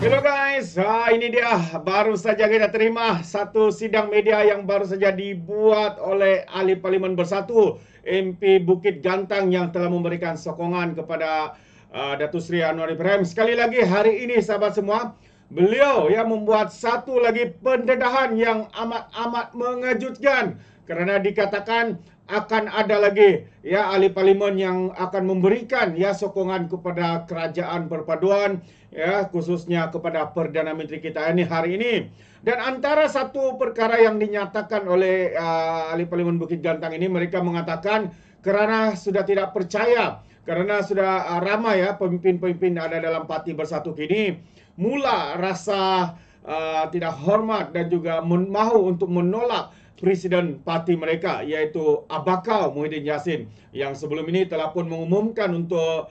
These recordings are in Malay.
Hello guys, ini dia baru saja kita terima satu sidang media yang baru saja dibuat oleh Ahli Parlimen Bersatu MP Bukit Gantang yang telah memberikan sokongan kepada Datuk Seri Anwar Ibrahim. Sekali lagi hari ini sahabat semua, beliau yang membuat satu lagi pendedahan yang amat mengejutkan kerana dikatakan akan ada lagi ya ahli parlimen yang akan memberikan ya sokongan kepada kerajaan perpaduan ya khususnya kepada Perdana Menteri kita ini hari ini. Dan antara satu perkara yang dinyatakan oleh ahli parlimen Bukit Gantang ini, mereka mengatakan kerana sudah tidak percaya, kerana sudah ramai ya pemimpin-pemimpin ada dalam Parti Bersatu kini mula rasa tidak hormat dan juga mahu untuk menolak Presiden parti mereka, iaitu Abakal Muhyiddin Yassin, yang sebelum ini telah pun mengumumkan untuk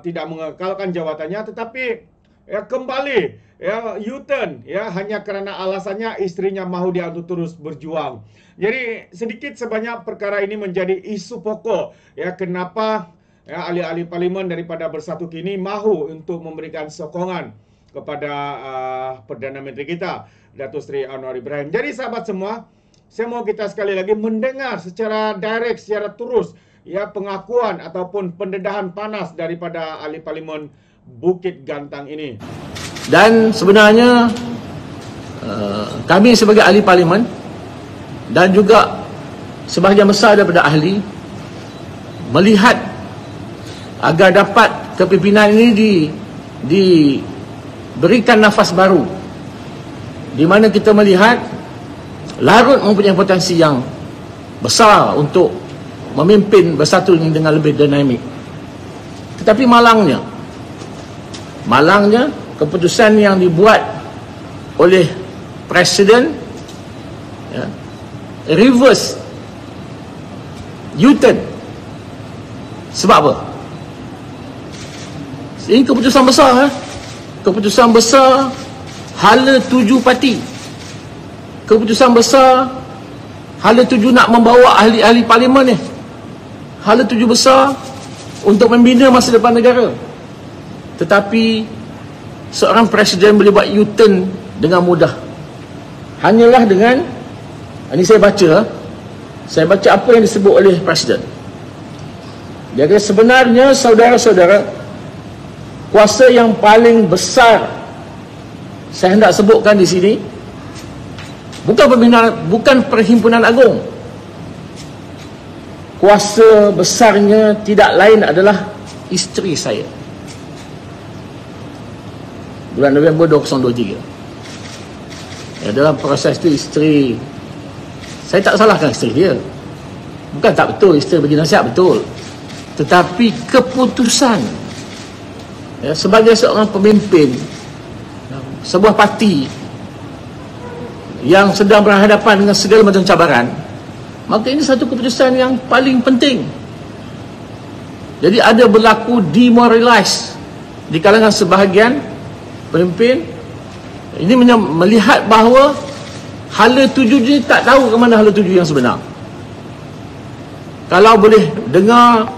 tidak mengekalkan jawatannya, tetapi ya kembali ya U-turn ya hanya kerana alasannya istrinya mahu dia untuk terus berjuang. Jadi sedikit sebanyak perkara ini menjadi isu pokok ya kenapa ya ahli-ahli parlimen daripada Bersatu kini mahu untuk memberikan sokongan kepada Perdana Menteri kita, Datuk Seri Anwar Ibrahim. Jadi sahabat semua, saya mau kita sekali lagi mendengar secara direct, secara terus ya pengakuan ataupun pendedahan panas daripada ahli parlimen Bukit Gantang ini. Dan sebenarnya kami sebagai ahli parlimen dan juga sebahagian besar daripada ahli melihat agar dapat kepimpinan ini diberikan nafas baru, di mana kita melihat Larut mempunyai potensi yang besar untuk memimpin Bersatu ini dengan lebih dinamik. Tetapi malangnya keputusan yang dibuat oleh Presiden ya, reverse U-turn. Sebab apa? Ini keputusan besar. Keputusan besar hala 7 parti. Keputusan besar hala 7 nak membawa ahli-ahli parlimen ni. Hala 7 besar untuk membina masa depan negara. Tetapi seorang presiden boleh buat U-turn dengan mudah. Hanyalah dengan, ini saya baca apa yang disebut oleh presiden. Dia kata sebenarnya saudara-saudara, kuasa yang paling besar saya hendak sebutkan di sini bukan Perhimpunan Agung. Kuasa besarnya tidak lain adalah isteri saya. Bulan November 2023. Ya, dalam proses itu isteri, saya tak salahkan isteri dia. Bukan tak betul isteri bagi nasihat, betul. Tetapi keputusan ya, sebagai seorang pemimpin sebuah parti yang sedang berhadapan dengan segala macam cabaran, maka ini satu keputusan yang paling penting. Jadi ada berlaku demoralize di kalangan sebahagian pemimpin. Ini melihat bahawa hala 7 ni tak tahu ke mana hala 7 yang sebenar. Kalau boleh dengar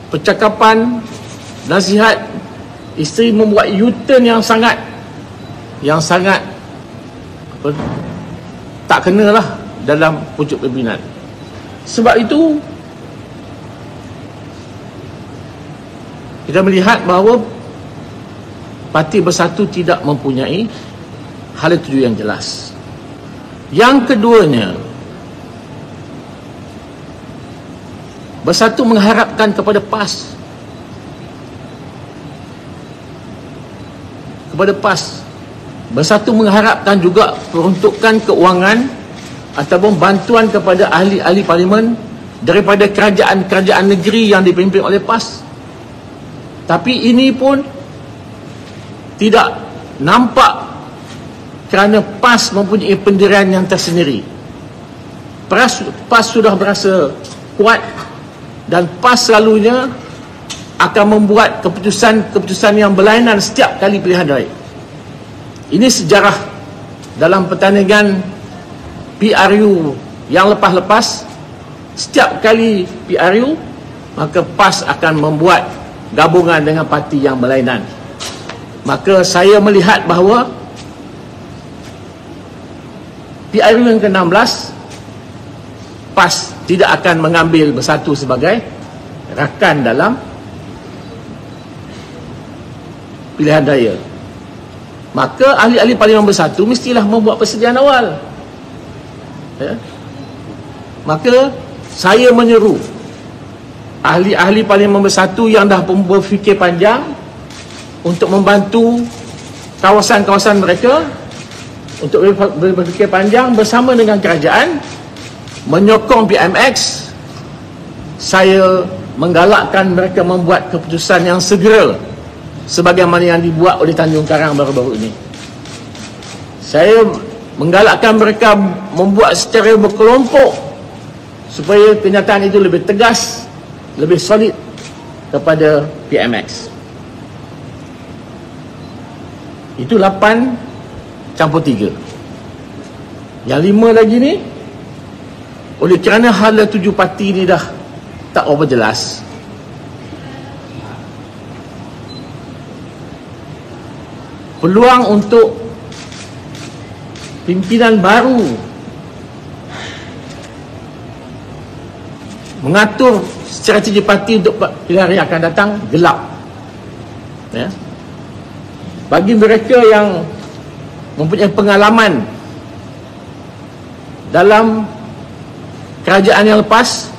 percakapan, nasihat isteri membuat U-turn yang sangat tak kenalah dalam pucuk pimpinan. Sebab itu kita melihat bahawa Parti Bersatu tidak mempunyai hala 7 yang jelas. Yang keduanya, Bersatu mengharapkan kepada PAS. Bersatu mengharapkan juga peruntukan keuangan ataupun bantuan kepada ahli-ahli parlimen daripada kerajaan-kerajaan negeri yang dipimpin oleh PAS. Tapi ini pun tidak nampak kerana PAS mempunyai pendirian yang tersendiri. PAS sudah berasa kuat dan PAS selalunya akan membuat keputusan yang berlainan setiap kali pilihan raya. Ini sejarah dalam pertandingan PRU yang lepas-lepas. Setiap kali PRU, maka PAS akan membuat gabungan dengan parti yang berlainan. maka saya melihat bahawa PRU yang ke-16 PAS tidak akan mengambil Bersatu sebagai rakan dalam pilihan raya. Maka ahli-ahli Parlimen Bersatu mestilah membuat persediaan awal. Ya. Maka saya menyeru ahli-ahli Parlimen Bersatu yang dah berfikir panjang untuk membantu kawasan-kawasan mereka, untuk berfikir panjang bersama dengan kerajaan menyokong PMX. Saya menggalakkan mereka membuat keputusan yang segera sebagaimana yang dibuat oleh Tanjung Karang baru-baru ini. Saya menggalakkan mereka membuat secara berkelompok supaya kenyataan itu lebih tegas, lebih solid kepada PMX. Itu 8 campur 3. Yang 5 lagi ni, oleh kerana hala 7 parti ni dah tak apa jelas, peluang untuk pimpinan baru mengatur strategi parti untuk pilihan raya akan datang gelap. Ya. Bagi mereka yang mempunyai pengalaman dalam kerajaan yang lepas,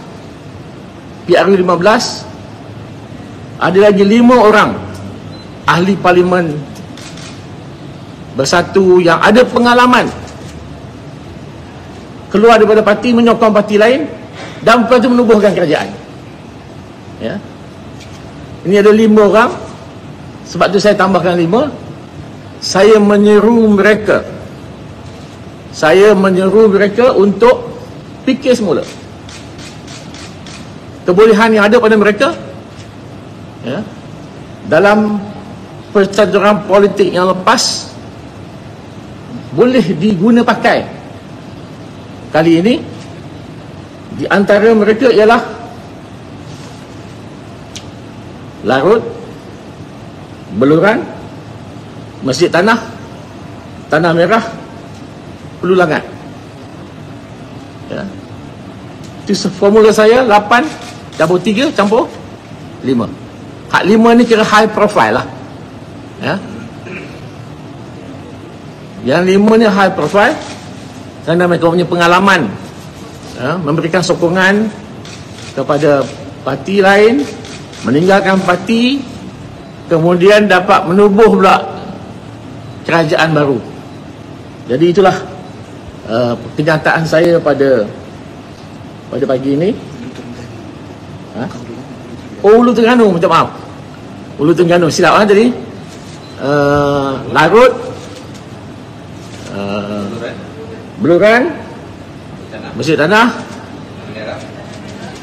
PRU 15, ada lagi 5 orang ahli Parlimen Bersatu yang ada pengalaman keluar daripada parti, menyokong parti lain dan lepas itu menubuhkan kerajaan. Ya. Ini ada 5 orang. Sebab tu saya tambahkan 5. Saya menyeru mereka untuk fikir semula kebolehan yang ada pada mereka, ya, dalam percaturan politik yang lepas boleh diguna pakai. Kali ini di antara mereka ialah Larut, Beluran, Masjid Tanah, Tanah Merah, Pelulangan. Ya. Itu formula saya 8 campur 3 campur 5. Hak 5 ni kira high profile lah. Ya. Yang 5 ni high profile kerana mereka punya pengalaman, ya, memberikan sokongan kepada parti lain, meninggalkan parti, kemudian dapat menubuh pula kerajaan baru. Jadi itulah kenyataan saya pada pagi ini. Ha? Oh, Ulu Terengganu, minta maaf. Ulu Terengganu, silap lah tadi. Larut, Beluran, Masjid Tanah,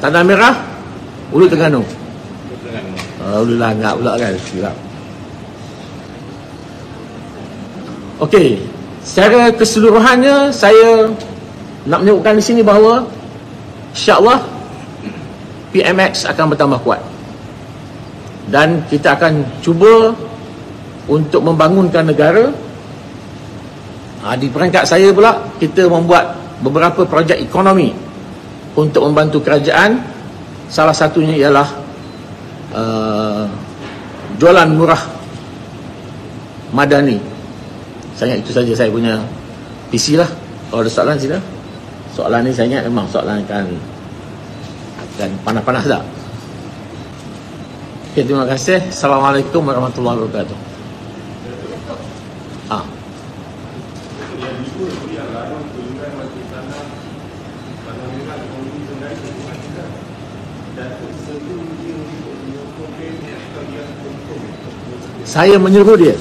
Tanah Merah, Ulu Terengganu. Ulu Langak pula kan, silap. Okey, secara keseluruhannya saya nak menyebutkan di sini bahawa insya-Allah PMX akan bertambah kuat dan kita akan cuba untuk membangunkan negara. Di perangkat saya pula, kita membuat beberapa projek ekonomi untuk membantu kerajaan. Salah satunya ialah jualan murah madani. Saya ingat itu saja saya punya PC lah. Kalau ada soalan sila. Soalan ni saya ingat memang soalan akan panas-panas tak. Okay, terima kasih. Assalamualaikum warahmatullahi wabarakatuh. Saya menyuruh dia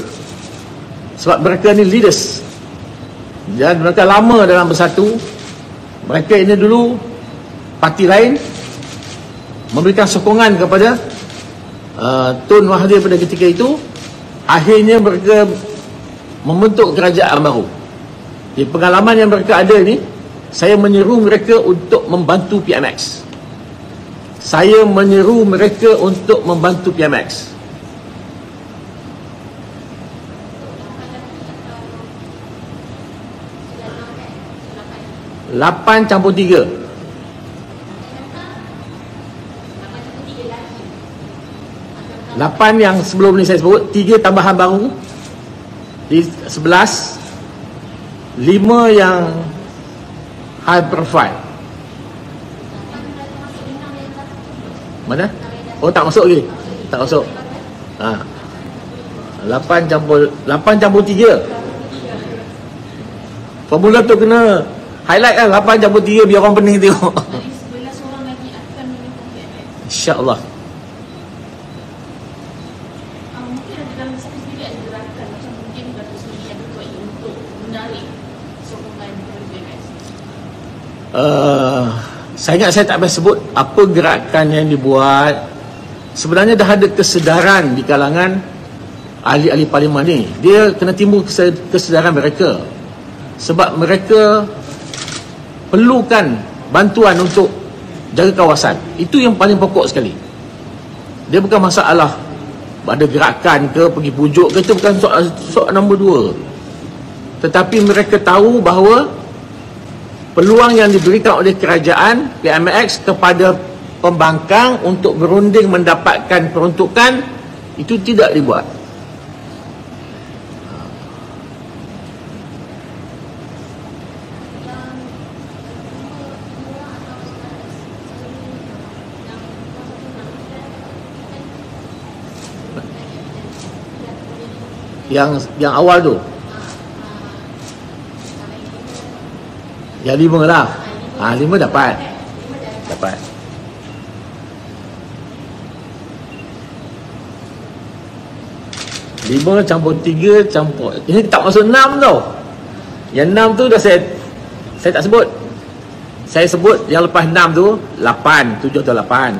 sebab mereka ni leaders dan mereka lama dalam Bersatu. Mereka ini dulu parti lain memberikan sokongan kepada Tun Mahathir pada ketika itu. Akhirnya mereka membentuk kerajaan baru. Di pengalaman yang mereka ada ni, saya menyeru mereka untuk membantu PMX. Saya menyeru mereka untuk membantu PMX. 8 campur 3. 8 yang sebelum ni saya sebut, 3 tambahan baru di 11, 5 yang high profile. Mana? Oh, tak masuk lagi. Tak masuk. 8 campur 3. Formula tu kena highlight kan, 8 campur 3 biar orang pening tengok. Jadi 11 orang lagi akan menyokong PMX. InsyaAllah. Mungkin ada dalam satu sendiri ada gerakan macam mungkin Datuk Seri yang ketua ini untuk menarik sokongan kepada PMX. Saya ingat saya tak payah sebut apa gerakan yang dibuat. Sebenarnya dah ada kesedaran di kalangan ahli-ahli parlimen ni. Dia kena timbul kesedaran mereka. Sebab mereka perlukan bantuan untuk jaga kawasan. Itu yang paling pokok sekali. Dia bukan masalah ada gerakan ke, pergi pujuk ke, itu bukan soal nombor 2. Tetapi mereka tahu bahawa peluang yang diberikan oleh kerajaan PMX kepada pembangkang untuk berunding mendapatkan peruntukan itu tidak dibuat. Yang awal tu, yang 5 lah. 5 dapat. 5 campur 3 campur. Ini tak masuk 6 tau. Yang 6 tu dah saya tak sebut. Saya sebut yang lepas 6 tu 8, 7 atau 8.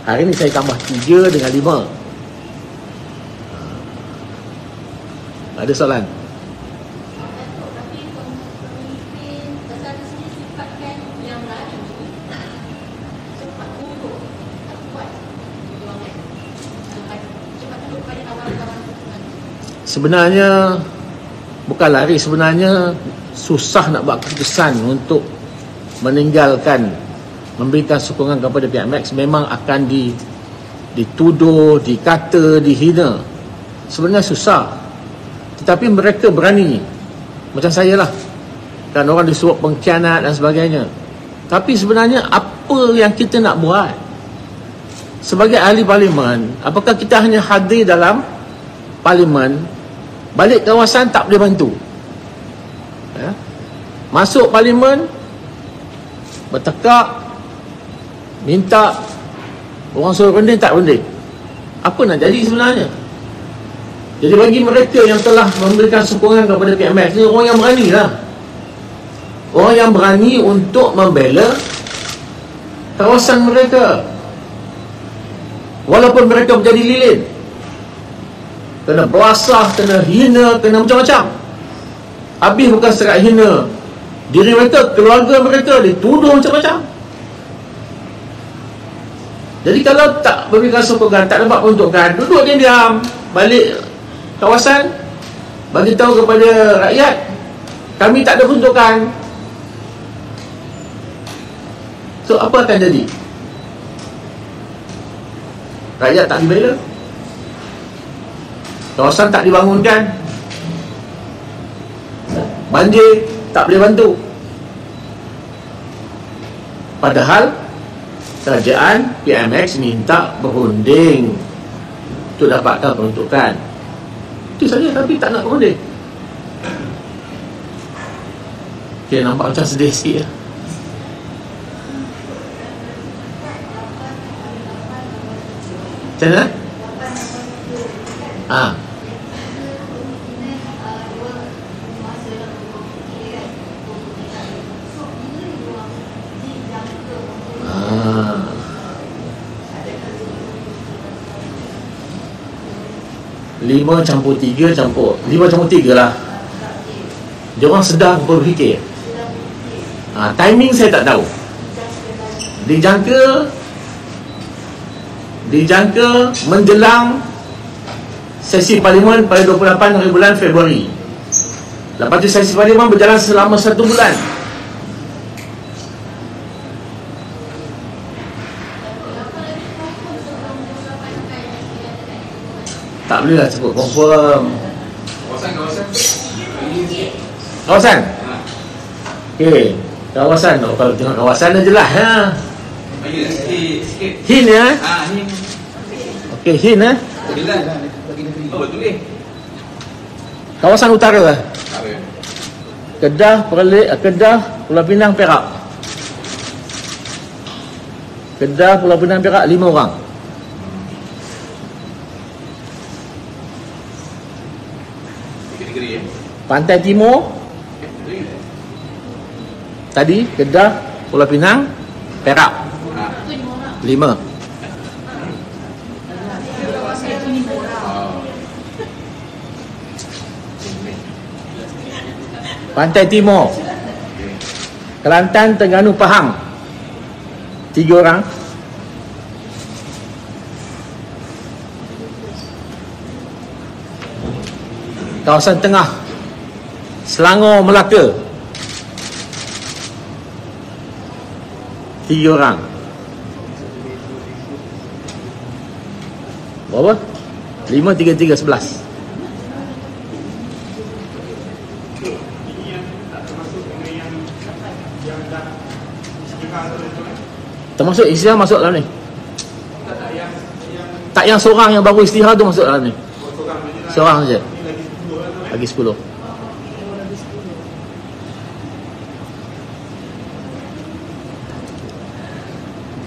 Hari ni saya tambah 3 dengan 5. Ada soalan? Sebenarnya bukan lari, sebenarnya susah nak buat keputusan untuk meninggalkan, memberikan sokongan kepada PMX. Memang akan dituduh, dikata, dihina. Sebenarnya susah. Tetapi mereka berani. Macam saya lah, kan orang disuruh pengkhianat dan sebagainya. Tapi sebenarnya apa yang kita nak buat sebagai ahli parlimen? Apakah kita hanya hadir dalam parlimen, balik kawasan tak boleh bantu? Masuk parlimen, bertekak, minta orang suruh runding, tak runding. Apa nak jadi sebenarnya? Jadi bagi mereka yang telah memberikan sokongan kepada PMX ni, orang yang berani lah. Orang yang berani untuk membela kawasan mereka. Walaupun mereka menjadi lilin, kena berasah, kena hina, kena macam-macam. Habis bukan sekat hina diri mereka, keluarga mereka dituduh macam-macam. Jadi kalau tak berikan sokongan, tak dapat peruntukan, duduk diam, balik kawasan, bagi tahu kepada rakyat kami tak ada peruntukan. So apa akan jadi? Rakyat tak dibela, kawasan tak dibangunkan, banjir tak boleh bantu. Padahal kerajaan PMX minta berunding untuk dapatkan peruntukan. Itu saja, tapi tak nak berunding. Okay, nampak macam sedih sikit ya. Macam mana? Lima campur 3 lah. Dia orang sedang berfikir. Timing saya tak tahu. Dijangka menjelang sesi parlimen pada 28 hari bulan Februari. Lepas tu sesi parlimen berjalan selama 1 bulan. Tak boleh lah sebut confirm. Kawasan? Okey, kawasan. Oh, kalau tengok kawasan dah jelas ya. Hin ya? Okey, Hin ya? Kawasan utara. Kedah, Perlis, Kedah, Pulau Pinang, Perak. Kedah, Pulau Pinang, Perak 5 orang. Pantai Timur tadi Kedah, Pulau Pinang, Perak 5. Pantai Timur Kelantan, Terengganu, Pahang 3 orang. Kawasan tengah Selangor, Melaka 3 orang. Berapa? 5, 3, 3, 11. Termasuk istihar masuk dalam ni. Tak yang seorang yang baru istihar tu masuk dalam ni. Seorang saja. Lagi 10.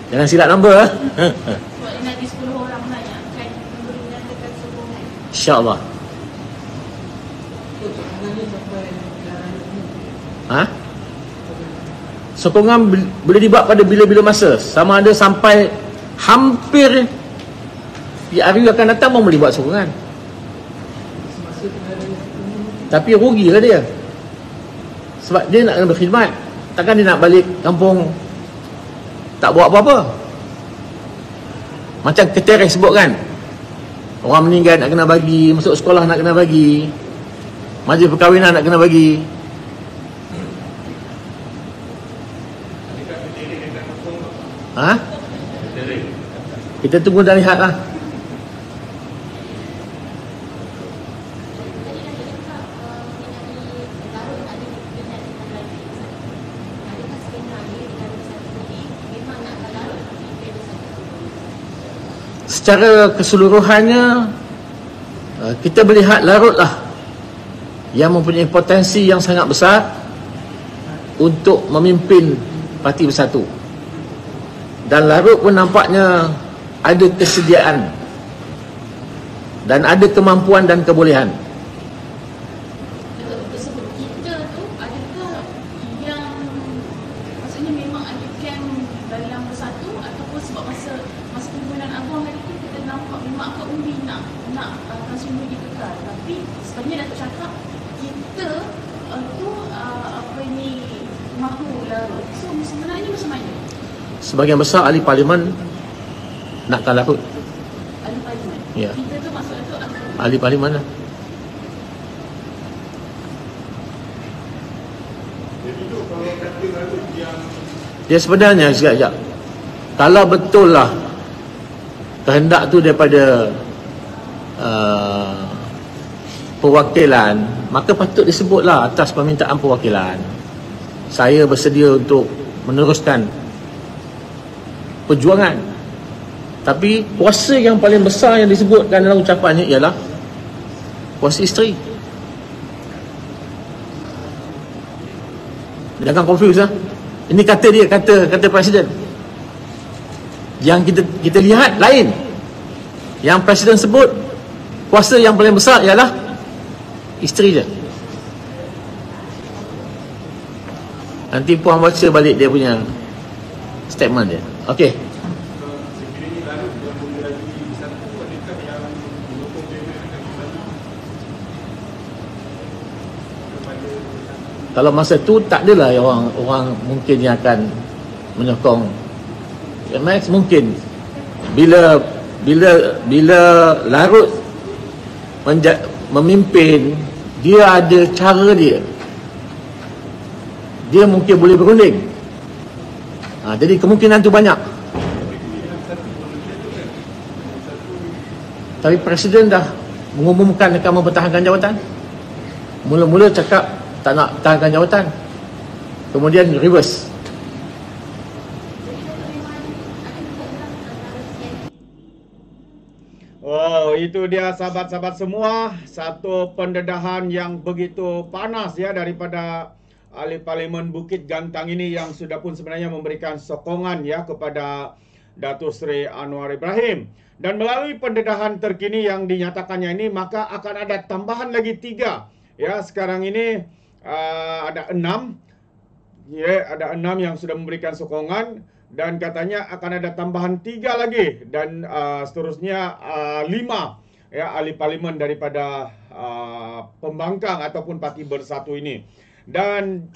Jangan silap nombor lah. Lagi 10 orang banyak kan memberikan dekat sokongan. InsyaAllah. Ha? Sokongan boleh dibuat pada bila-bila masa. Sama ada sampai hampir di hari akan datang pun boleh buat sokongan. Tapi rugilah dia. Sebab dia nak kena berkhidmat. Takkan dia nak balik kampung tak buat apa-apa. Macam Keteres sebut kan, orang meninggal nak kena bagi, masuk sekolah nak kena bagi, majlis perkahwinan nak kena bagi. Ha? Kita tunggu dan lihat lah. Secara keseluruhannya kita melihat Larut lah yang mempunyai potensi yang sangat besar untuk memimpin Parti Bersatu. Dan Larut pun nampaknya ada kesediaan dan ada kemampuan dan kebolehan. Tersebut kita tu adakah yang maksudnya memang ada camp dalam Bersatu ataupun sebab masa pimpinan Abang hari tu kita nampak memang agak umbi nak konsumer dikekal, tapi sebenarnya Datuk cakap kita tu apa ni mahu Larut. So sebenarnya macam mana? Sebahagian besar ahli parlimen nakkan Larut. Ahli parlimen. Ya. Kita tu maksudnya tu Ahli parlimen lah. Dia sebenarnya sekejap. Kalau betul lah kehendak tu daripada perwakilan, maka patut disebutlah atas permintaan perwakilan, saya bersedia untuk meneruskan perjuangan. Tapi kuasa yang paling besar yang disebutkan dalam ucapannya ialah kuasa isteri. Jangan confuse lah. Ini kata dia, kata presiden. Yang kita lihat lain. Yang presiden sebut kuasa yang paling besar ialah isteri dia. Nanti puan baca balik dia punya statement dia. Okey. Kalau masa tu tak adalah orang mungkin yang akan menyokong Max. Mungkin bila Larut memimpin, dia ada cara dia mungkin boleh berunding. Jadi kemungkinan tu banyak. Tapi presiden dah mengumumkan akan mempertahankan jawatan. Mula-mula cakap tak nak pertahankan jawatan, kemudian reverse. Oh, itu dia sahabat-sahabat semua, satu pendedahan yang begitu panas ya daripada ahli parlimen Bukit Gantang ini yang sudah pun sebenarnya memberikan sokongan ya kepada Datuk Seri Anwar Ibrahim. Dan melalui pendedahan terkini yang dinyatakannya ini, maka akan ada tambahan lagi 3. Ya, sekarang ini ada 6. Ya, ada 6 yang sudah memberikan sokongan. Dan katanya akan ada tambahan 3 lagi. Dan seterusnya 5 ya, ahli parlimen daripada pembangkang ataupun Parti Bersatu ini. Dan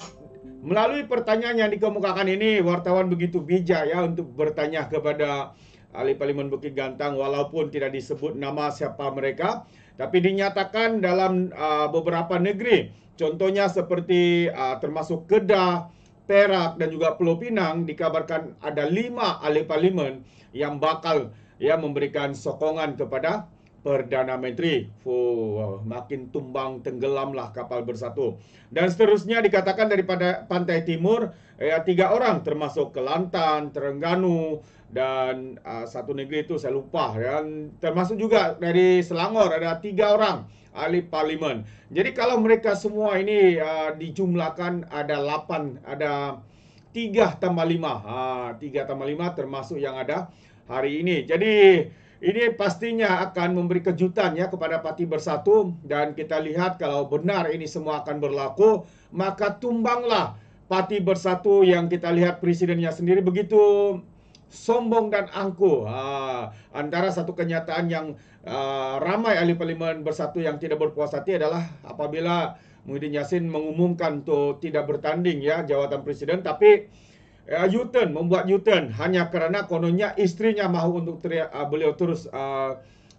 melalui pertanyaan yang dikemukakan ini, wartawan begitu bijak ya untuk bertanya kepada ahli parlimen Bukit Gantang, walaupun tidak disebut nama siapa mereka, tapi dinyatakan dalam beberapa negeri, contohnya seperti termasuk Kedah, Perak dan juga Pulau Pinang, dikabarkan ada 5 ahli parlimen yang bakal ya memberikan sokongan kepada Perdana Menteri. Makin tumbang tenggelamlah kapal Bersatu. Dan seterusnya dikatakan daripada Pantai Timur 3 orang, termasuk Kelantan, Terengganu dan satu negeri itu saya lupa. Dan termasuk juga dari Selangor ada 3 orang ahli parlimen. Jadi kalau mereka semua ini dijumlahkan ada 8, ada 3 tambah 5. 3 tambah 5 termasuk yang ada hari ini. Jadi ini pastinya akan memberi kejutan ya kepada Parti Bersatu, dan kita lihat kalau benar ini semua akan berlaku, maka tumbanglah Parti Bersatu yang kita lihat presidennya sendiri begitu sombong dan angkuh. Antara satu kenyataan yang ramai ahli parlimen Bersatu yang tidak berpuas hati adalah apabila Muhyiddin Yassin mengumumkan untuk tidak bertanding ya jawatan presiden, tapi membuat U-turn hanya kerana kononnya istrinya mahu untuk beliau terus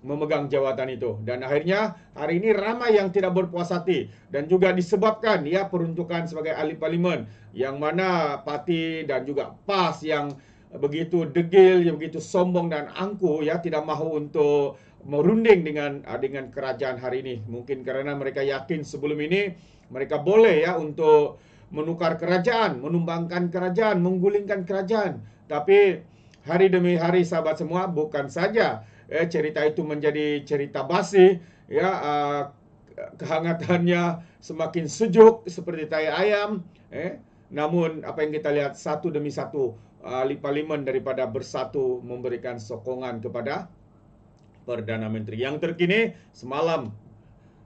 memegang jawatan itu. Dan akhirnya hari ini ramai yang tidak berpuas hati, dan juga disebabkan ya peruntukan sebagai ahli parlimen yang mana parti dan juga PAS yang begitu degil, yang begitu sombong dan angkuh ya, tidak mahu untuk merunding dengan kerajaan hari ini. Mungkin kerana mereka yakin sebelum ini mereka boleh ya untuk menukar kerajaan, menumbangkan kerajaan, menggulingkan kerajaan. Tapi hari demi hari sahabat semua, bukan saja cerita itu menjadi cerita basi ya, kehangatannya semakin sejuk seperti tai ayam, namun apa yang kita lihat satu demi satu ahli parlimen daripada Bersatu memberikan sokongan kepada Perdana Menteri. Yang terkini semalam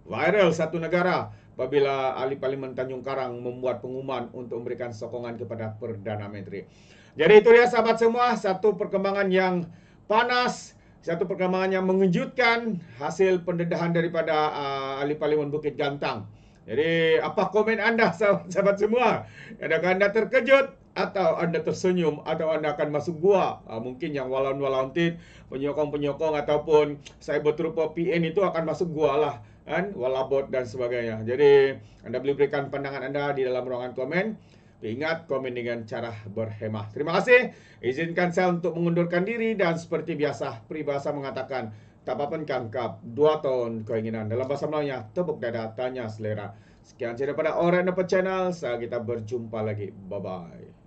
viral satu negara apabila ahli parlimen Tanjung Karang membuat pengumuman untuk memberikan sokongan kepada Perdana Menteri. Jadi itu dia sahabat semua, satu perkembangan yang panas, satu perkembangan yang mengejutkan, hasil pendedahan daripada ahli parlimen Bukit Gantang. Jadi apa komen anda sahabat semua? Adakah anda terkejut atau anda tersenyum atau anda akan masuk gua? Mungkin yang walaun-walauntit, penyokong-penyokong ataupun saya berupa PN itu akan masuk gua lah, kan? Walabot dan sebagainya. Jadi anda boleh berikan pandangan anda di dalam ruangan komen. Ingat, komen dengan cara berhemah. Terima kasih. Izinkan saya untuk mengundurkan diri, dan seperti biasa peribahasa mengatakan tak apa-apa kangkap 2 tahun keinginan. Dalam bahasa Melayunya, tepuk dada, tanya selera. Sekian saja daripada Orang Dapat Channel. Kita berjumpa lagi. Bye-bye.